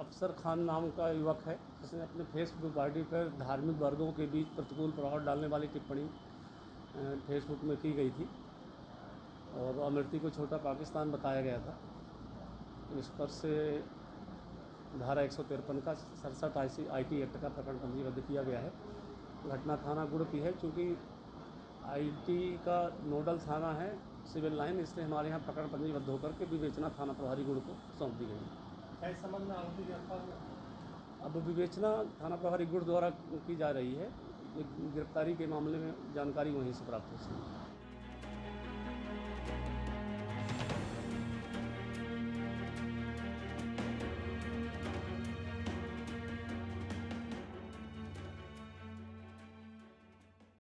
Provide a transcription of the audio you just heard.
अफसर खान नाम का युवक है जिसने अपने फेसबुक आईडी पर धार्मिक वर्गों के बीच प्रतिकूल प्रभाव डालने वाली टिप्पणी फेसबुक में की गई थी और अमृति को छोटा पाकिस्तान बताया गया था। इस पर से धारा 153 का 67 IT एक्ट का प्रकरण पंजीबद्ध किया गया है। घटना थाना गुड़ की है। चूँकि IT का नोडल थाना है सिविल लाइन, इसलिए हमारे यहाँ प्रकरण पंजीबद्ध होकर के विवेचना थाना प्रभारी गुड़ को सौंप दी गई। इस संबंध में आरोपी गिरफ्तार हुआ? अब विवेचना थाना प्रभारी गुड़ द्वारा की जा रही है। गिरफ्तारी के मामले में जानकारी वहीं से प्राप्त हो सकती है।